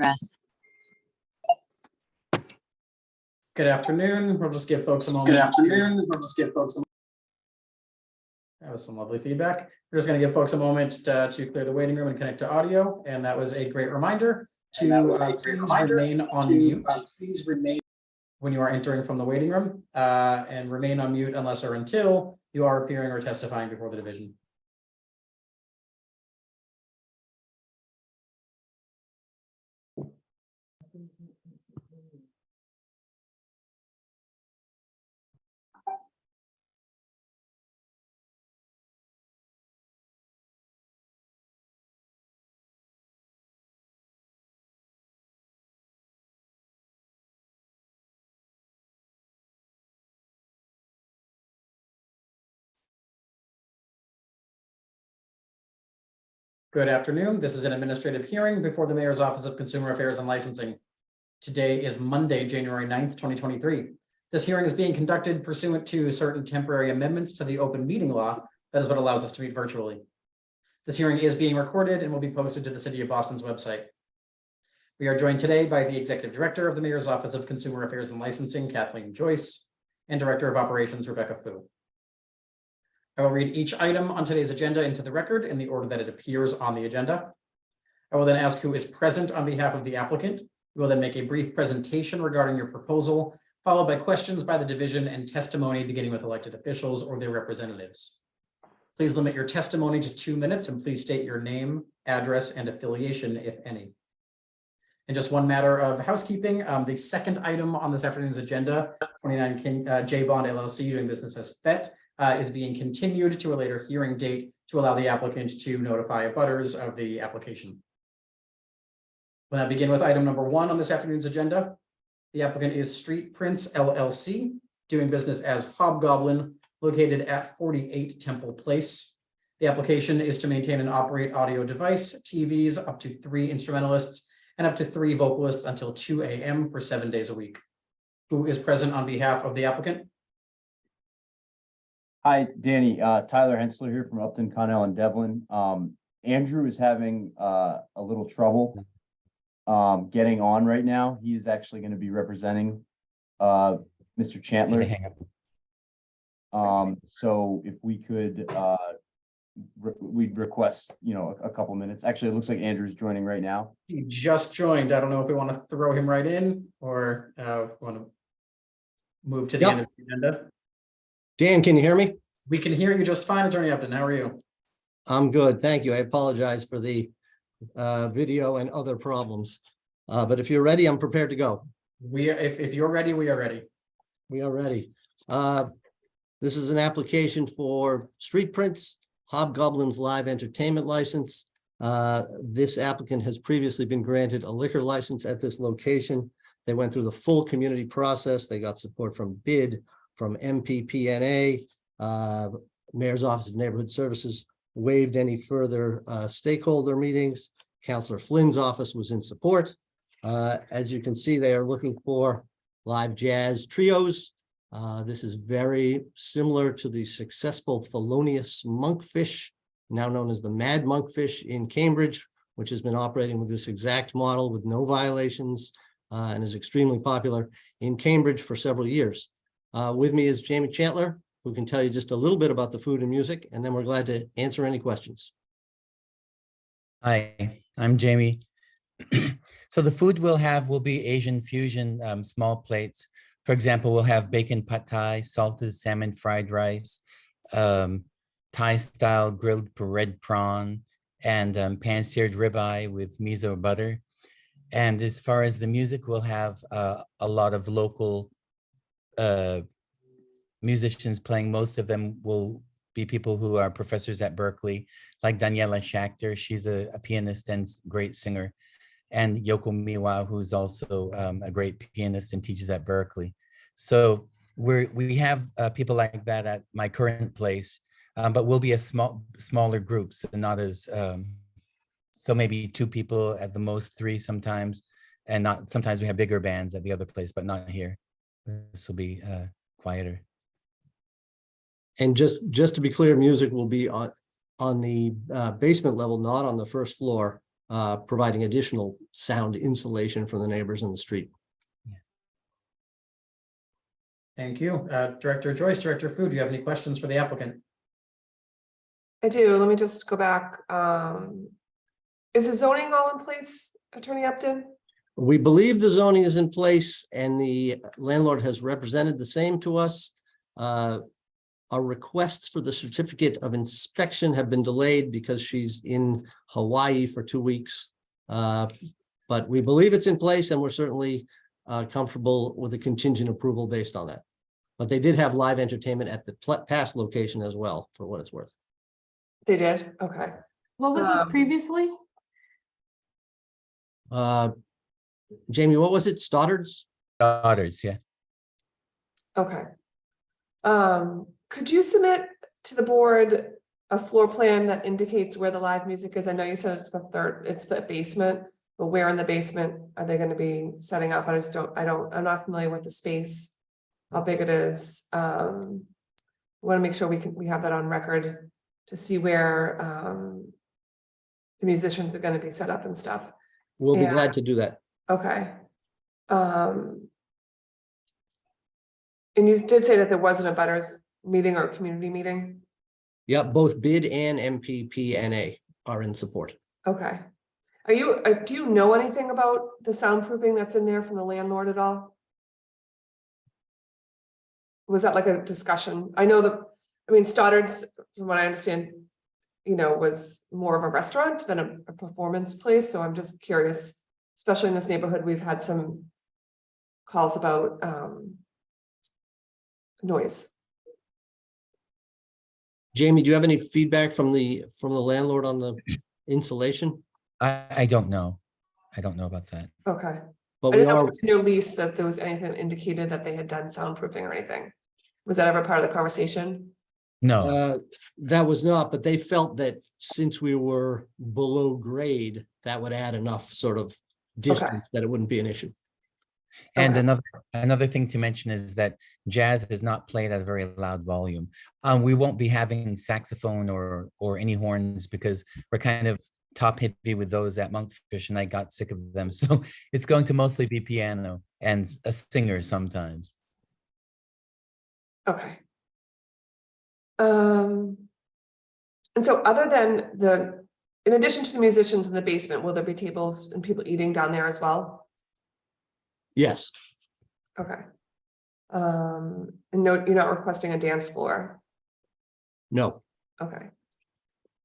breath. Good afternoon. We'll just give folks a moment. That was some lovely feedback. We're just going to give folks a moment to clear the waiting room and connect to audio. And that was a great reminder to please remain on mute. Please remain when you are entering from the waiting room and remain on mute unless or until you are appearing or testifying before the division. Good afternoon. This is an administrative hearing before the Mayor's Office of Consumer Affairs and Licensing. Today is Monday, January 9th, 2023. This hearing is being conducted pursuant to certain temporary amendments to the open meeting law. That is what allows us to meet virtually. This hearing is being recorded and will be posted to the City of Boston's website. We are joined today by the Executive Director of the Mayor's Office of Consumer Affairs and Licensing, Kathleen Joyce, and Director of Operations, Rebecca Fu. I will read each item on today's agenda into the record in the order that it appears on the agenda. I will then ask who is present on behalf of the applicant. We will then make a brief presentation regarding your proposal, followed by questions by the division and testimony beginning with elected officials or their representatives. Please limit your testimony to 2 minutes and please state your name, address, and affiliation, if any. And just one matter of housekeeping, the second item on this afternoon's agenda, 29 J Bond LLC doing business as FET, is being continued to a later hearing date to allow the applicant to notify abutters of the application. When I begin with item number 1 on this afternoon's agenda, the applicant is Street Prints LLC, doing business as Hobgoblin, located at 48 Temple Place. The application is to maintain and operate audio device, TVs, up to 3 instrumentalists, and up to 3 vocalists until 2 a.m. for 7 days a week. Who is present on behalf of the applicant? Hi, Danny. Tyler Hensler here from Upton, Connell, and Devlin. Andrew is having a little trouble getting on right now. He is actually going to be representing Mr. Chandler. So if we could, we'd request, a couple minutes. Actually, it looks like Andrew's joining right now. He just joined. I don't know if we want to throw him right in or want to move to the end of the agenda. Dan, can you hear me? We can hear you just fine, Attorney Upton. How are you? I'm good, thank you. I apologize for the video and other problems. But if you're ready, I'm prepared to go. If you're ready, we are ready. We are ready. This is an application for Street Prints, Hobgoblin's live entertainment license. This applicant has previously been granted a liquor license at this location. They went through the full community process. They got support from BID, from MPPNA, Mayor's Office of Neighborhood Services, waived any further stakeholder meetings. Councillor Flynn's office was in support. As you can see, they are looking for live jazz trios. This is very similar to the successful Thelonious Monkfish, now known as the Mad Monkfish in Cambridge, which has been operating with this exact model with no violations and is extremely popular in Cambridge for several years. With me is Jamie Chandler, who can tell you just a little bit about the food and music, and then we're glad to answer any questions. Hi, I'm Jamie. So the food we'll have will be Asian fusion small plates. For example, we'll have bacon pad thai, salted salmon fried rice, Thai style grilled red prawn, and pan-seared ribeye with miso butter. And as far as the music, we'll have a lot of local musicians playing. Most of them will be people who are professors at Berkeley, like Daniela Schachter. She's a pianist and great singer. And Yoko Miwa, who's also a great pianist and teaches at Berkeley. So we have people like that at my current place, but we'll be a smaller group, so not as, so maybe 2 people at the most, 3 sometimes, and not sometimes we have bigger bands at the other place, but not here. This will be quieter. And just to be clear, music will be on the basement level, not on the first floor. providing additional sound insulation for the neighbors in the street. Thank you. Director Joyce, Director Fu, do you have any questions for the applicant? I do. Let me just go back. Is the zoning all in place, Attorney Upton? We believe the zoning is in place and the landlord has represented the same to us. Our requests for the certificate of inspection have been delayed because she's in Hawaii for 2 weeks. But we believe it's in place and we're certainly comfortable with a contingent approval based on that. But they did have live entertainment at the past location as well, for what it's worth. They did. Okay. What was this previously? Jamie, what was it? Stoddard's? Daughters, yeah. Okay. Could you submit to the board a floor plan that indicates where the live music is? I know you said it's the basement, but where in the basement are they going to be setting up? I'm not familiar with the space, how big it is. Want to make sure we have that on record to see where the musicians are going to be set up and stuff. We'll be Yeah. glad to do that. Okay. And you did say that there wasn't a butters meeting or a community meeting? Yeah, both BID and MPPNA are in support. Okay. Do you know anything about the soundproofing that's in there from the landlord at all? Was that like a discussion? I know Stoddard's, from what I understand, was more of a restaurant than a performance place. So I'm just curious, especially in this neighborhood, we've had some calls about noise. Jamie, do you have any feedback from the landlord on the insulation? I don't know. I don't know about that. Okay. But I we didn't know if are, it was in your lease that there was anything that indicated that they had done soundproofing or anything. Was that ever part of the conversation? No, that was not, but they felt that since we were below grade, that would add enough sort of distance that it wouldn't be an issue. and Okay. another thing to mention is that jazz is not played at a very loud volume. We won't be having saxophone or any horns because we're kind of top heavy with those at Monkfish and I got sick of them. So it's going to mostly be piano and a singer sometimes. Okay. And so other than in addition to the musicians in the basement, will there be tables and people eating down there as well? Yes, Okay. And no, you're not requesting a dance floor. no. Okay.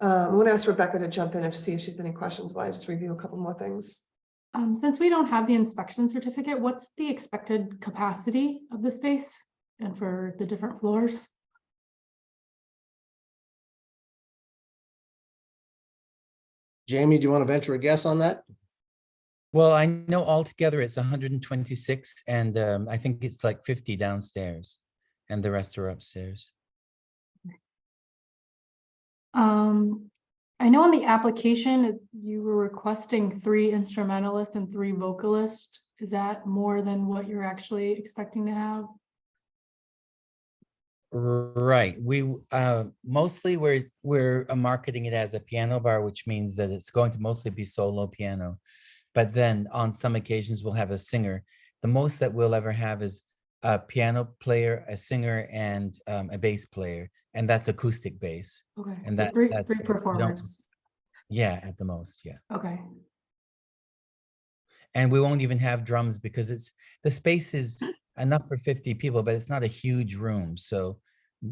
I'm going to ask Rebecca to jump in see if she has any questions while I just review a couple more things. Since we don't have the inspection certificate, what's the expected capacity of the space and for the different floors? Jamie, do you want to venture a guess on that? Well, I know altogether it's 126 and I think it's like 50 downstairs and the rest are upstairs. I know on the application, you were requesting 3 instrumentalists and 3 vocalists. Is that more than what you're actually expecting to have? Right. We mostly we're marketing it as a piano bar, which means that it's going to mostly be solo piano. But then on some occasions we'll have a singer. The most that we'll ever have is a piano player, a singer, and a bass player, and that's acoustic bass. Okay, And so that- three that's- we don't- performers. Yeah, at the most, yeah. Okay, And we won't even have drums because the space is enough for 50 people, but it's not a huge room. So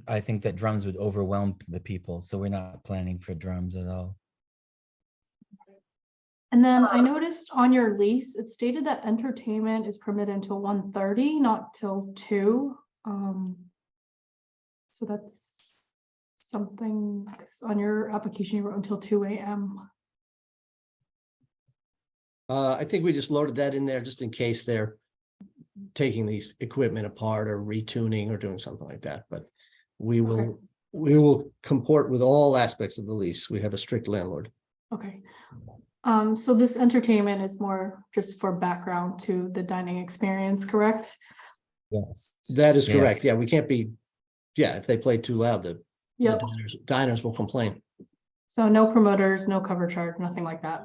I think that drums would overwhelm the people. So we're not planning for drums at all. and then I noticed on your lease, it stated that entertainment is permitted until 1:30, not till 2. So that's something on your application, you wrote until 2 a.m. I think we just loaded that in there just in case they're taking these equipment apart or retuning or doing something like that, but we will comport with all aspects of the lease. We have a strict landlord. Okay. So this entertainment is more just for background to the dining experience, correct? Yes. That is Yeah. correct. Yeah, we can't be, if they play too loud, the Yep. diners will complain. So no promoters, no cover chart, nothing like that.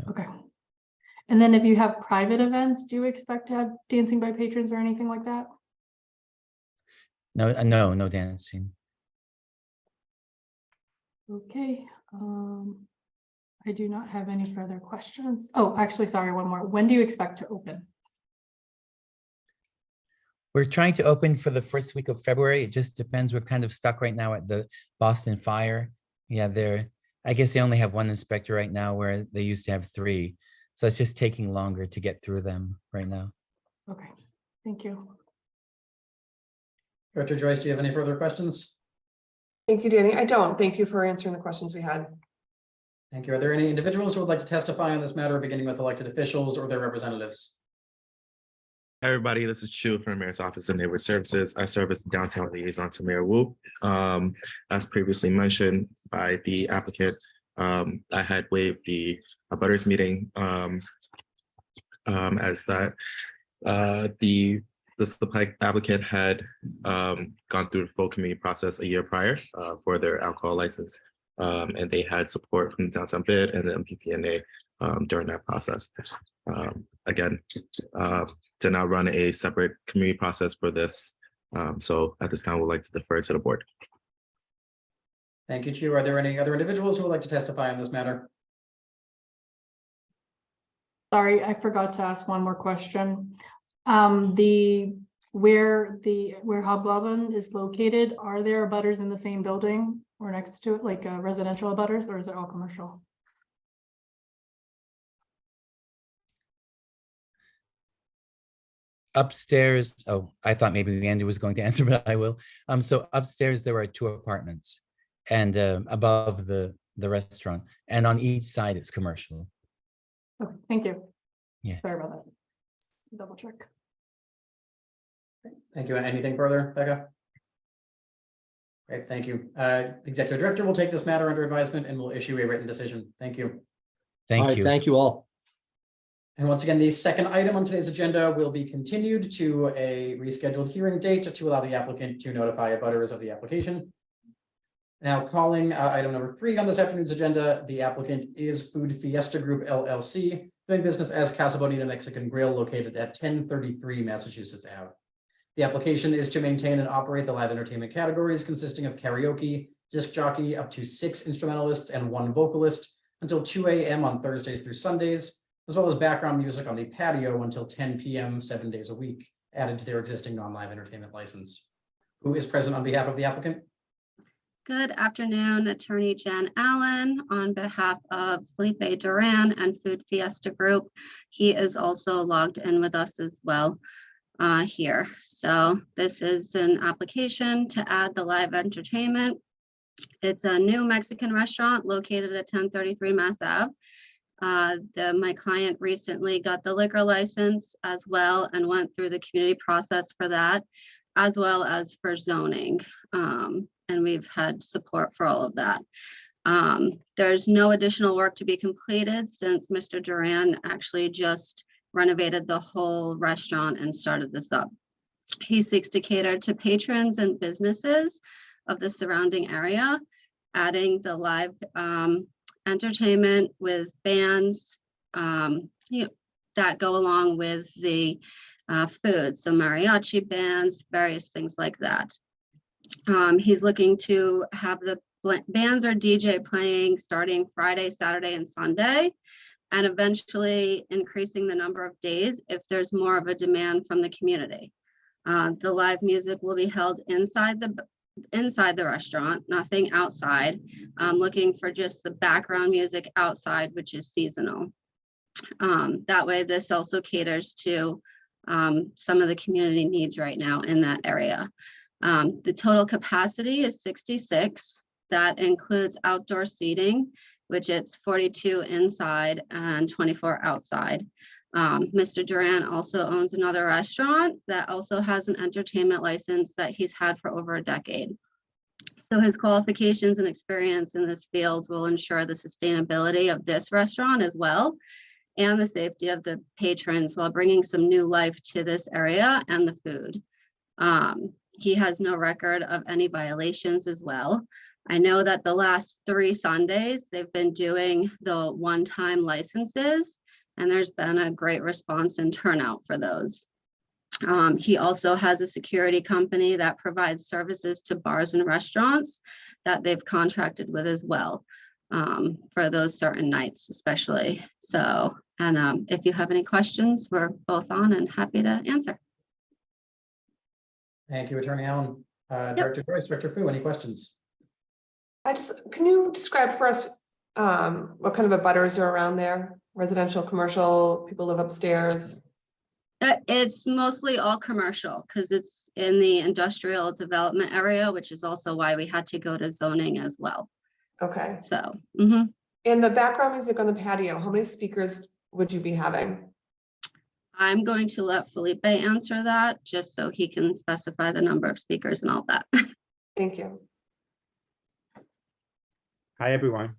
Okay. And then if you have private events, do you expect to have dancing by patrons or anything like that? No dancing. Okay, I do not have any further questions. Oh, actually, sorry, one more. When do you expect to open? We're trying to open for the first week of February. It just depends. We're kind of stuck right now at the Boston Fire. Yeah, I guess they only have one inspector right now where they used to have 3. So it's just taking longer to get through them right now. Okay, thank you. Director Joyce, do you have any further questions? Thank you, Danny. I don't. Thank you for answering the questions we had. Thank you. Are there any individuals who would like to testify on this matter, beginning with elected officials or their representatives? Hi, everybody, this is Chu from the Mayor's Office of Neighborhood Services. I serve as the downtown liaison to Mayor Wu. As previously mentioned by the applicant, I had waived the abutters meeting as that the applicant had gone through the full committee process a year prior for their alcohol license. And they had support from the downtown bid and the MPPNA during that process. Again, did not run a separate community process for this. So at this time, we'd like to defer to the board. Thank you, Chu. Are there any other individuals who would like to testify on this matter? Sorry, I forgot to ask one more question. Where Hobgoblin is located, are there abutters in the same building or next to it, like residential abutters, or is it all commercial? Upstairs, oh, I thought maybe Andy was going to answer, but I will. So upstairs, there are 2 apartments and above the restaurant, and on each side it's commercial. Okay, thank you. Yeah. Sorry about that. Double check. Thank you. Anything further, Becca? Great, thank you. The Executive Director will take this matter under advisement and will issue a written decision. Thank you. All Thank right, you. thank you all. And once again, the second item on today's agenda will be continued to a rescheduled hearing date to allow the applicant to notify abutters of the application. Now calling item number 3 on this afternoon's agenda, the applicant is Food Fiesta Group LLC, doing business as Casa Bonita Mexican Grill located at 1033 Massachusetts Ave. The application is to maintain and operate the live entertainment categories consisting of karaoke, disc jockey, up to 6 instrumentalists and 1 vocalist until 2 a.m. on Thursdays through Sundays, as well as background music on the patio until 10 p.m. 7 days a week, added to their existing non-live entertainment license. Who is present on behalf of the applicant? Good afternoon, Attorney Jen Allen on behalf of Felipe Duran and Food Fiesta Group. He is also logged in with us as well here. So this is an application to add the live entertainment. It's a new Mexican restaurant located at 1033 Mass Ave. My client recently got the liquor license as well and went through the community process for that, as well as for zoning. And we've had support for all of that. There's no additional work to be completed since Mr. Duran actually just renovated the whole restaurant and started this up. He seeks to cater to patrons and businesses of the surrounding area, adding the live entertainment with bands that go along with the food. So mariachi bands, various things like that. He's looking to have the bands or DJ playing starting Friday, Saturday, and Sunday, and eventually increasing the number of days if there's more of a demand from the community. The live music will be held inside the restaurant, nothing outside. Looking for just the background music outside, which is seasonal. That way, this also caters to some of the community needs right now in that area. The total capacity is 66. That includes outdoor seating, which it's 42 inside and 24 outside. Mr. Duran also owns another restaurant that also has an entertainment license that he's had for over a decade. So his qualifications and experience in this field will ensure the sustainability of this restaurant as well, and the safety of the patrons while bringing some new life to this area and the food. He has no record of any violations as well. I know that the last 3 Sundays, they've been doing the one-time licenses, and there's been a great response and turnout for those. He also has a security company that provides services to bars and restaurants that they've contracted with as well, for those certain nights especially. So, and if you have any questions, we're both on and happy to answer. Thank you, Attorney Allen. Director Joyce, Director Fu, any questions? Can you describe for us, what kind of abutters are around there? Residential, commercial, people live upstairs? It's mostly all commercial because it's in the industrial development area, which is also why we had to go to zoning as well. Okay, So, mhm. and the background music on the patio, how many speakers would you be having? I'm going to let Felipe answer that just so he can specify the number of speakers and all that. Thank you. Hi, everyone.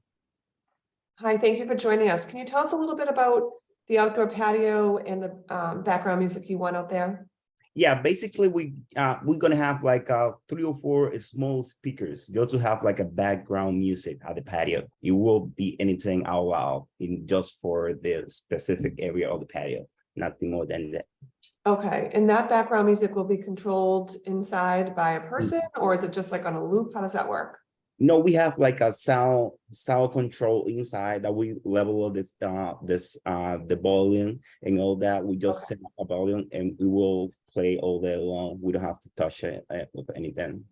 Hi, thank you for joining us. Can you tell us a little bit about the outdoor patio and the background music you want out there? Yeah, basically we're gonna have like 3 or 4 small speakers just to have like a background music at the patio. It will be anything out loud in just for the specific area of the patio, nothing more than that. Okay, and that background music will be controlled inside by a person, or is it just like on a loop? How does that work? No, we have like a sound control inside that we level of this the volume and all that. We just set up a volume and we will play all day long. We don't have to touch it with anything.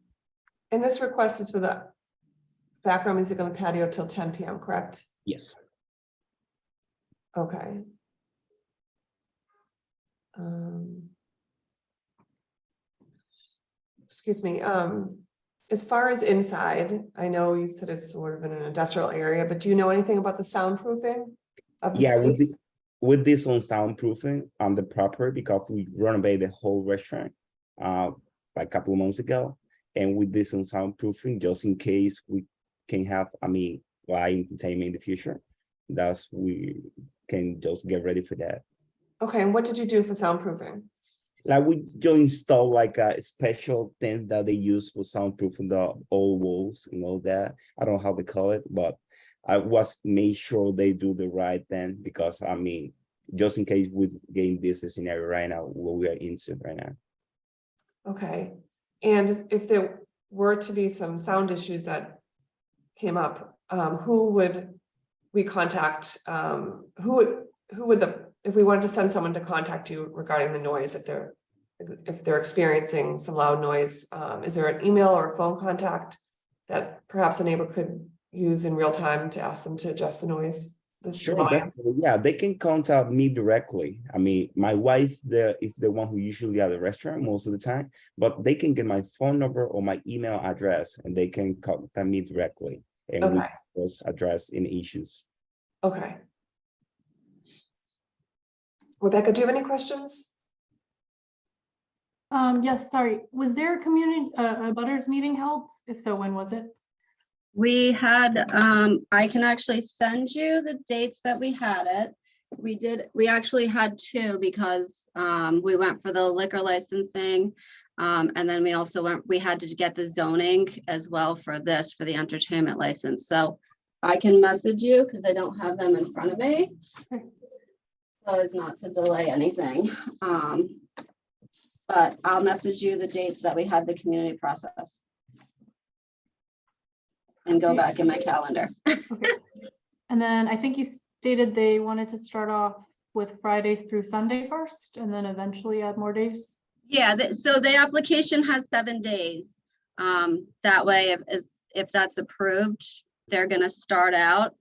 And this request is for the background music on the patio till 10 p.m., correct? Yes. Okay. Excuse me. As far as inside, I know you said it's sort of in an industrial area, but do you know anything about the soundproofing of the Yeah, space? with this on soundproofing on the property because we renovated the whole restaurant like a couple of months ago, and with this on soundproofing just in case we can have live entertainment in the future, that's we can just get ready for that. Okay, and what did you do for soundproofing? Like we just install like a special thing that they use for soundproofing the old walls and all that. I don't know how they call it, but I was made sure they do the right thing because just in case we get in this scenario right now, what we are into right now. Okay, and if there were to be some sound issues that came up, who would we contact? If we wanted to send someone to contact you regarding the noise, if they're experiencing some loud noise, is there an email or a phone contact that perhaps a neighbor could use in real time to ask them to adjust the noise? Sure, definitely. Yeah, they can contact me directly. My wife is the one who usually at the restaurant most of the time, but they can get my phone number or my email address and they can contact me directly and we Okay. can just address any issues. Okay. Rebecca, do you have any questions? Yes, sorry. Was there a community, a butters meeting held? If so, when was it? We had, I can actually send you the dates that we had it. We actually had 2 because we went for the liquor licensing. And then we had to get the zoning as well for the entertainment license. So I can message you because I don't have them in front of me. So as not to delay anything. But I'll message you the dates that we had the community process. And go back in my calendar. Okay. And then I think you stated they wanted to start off with Fridays through Sunday first, and then eventually add more days. Yeah, so the application has 7 days. That way, if that's approved, they're gonna start out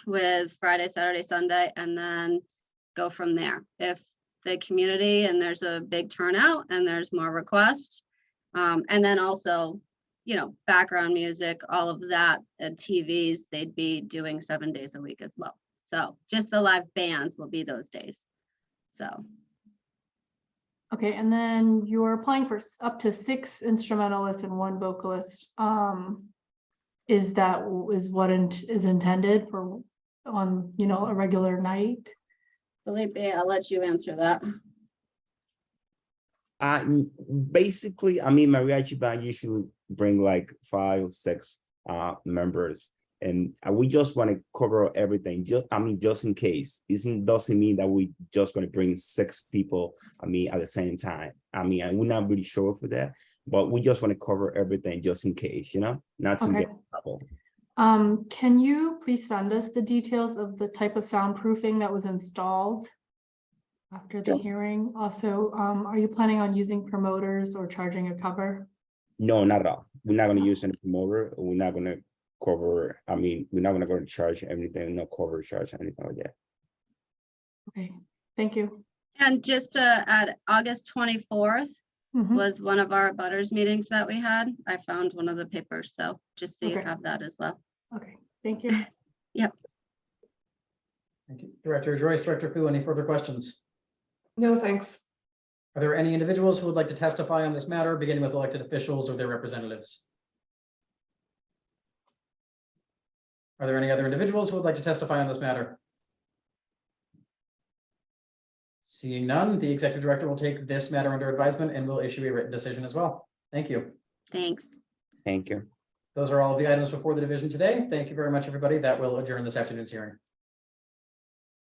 with Friday, Saturday, Sunday, and then go from there. If the community and there's a big turnout and there's more requests, and then also, background music, all of that, TVs, they'd be doing 7 days a week as well. So just the live bands will be those days. So. Okay, and then you're applying for up to 6 instrumentalists and 1 vocalist. Is what is intended for on, a regular night? Felipe, I'll let you answer that. Basically, mariachi band usually bring like 5 or 6 members. And we just want to cover everything, just in case. Doesn't mean that we just going to bring 6 people, at the same time. And we're not really sure for that, but we just want to cover everything just in case, not to Okay. get in trouble. Can you please send us the details of the type of soundproofing that was installed after the hearing? Also, are you planning on using promoters or charging a cover? No, not at all. We're not going to use any promoter. We're not going to cover, we're not going to go to charge anything, no cover charge, anything like that. Okay, thank you. And just to add, August 24th Mhm. was one of our butters meetings that we had. I found one of the papers, so just so you Okay. have that as well. Okay, thank you. Thank you. Director Joyce, Director Fu, any further questions? No, thanks. Are there any individuals who would like to testify on this matter, beginning with elected officials or their representatives? Are there any other individuals who would like to testify on this matter? Seeing none, the executive director will take this matter under advisement and will issue a written decision as well. Thank you. Thanks. Thank you. Those are all of the items before the division today. Thank you very much, everybody. That will adjourn this afternoon's hearing.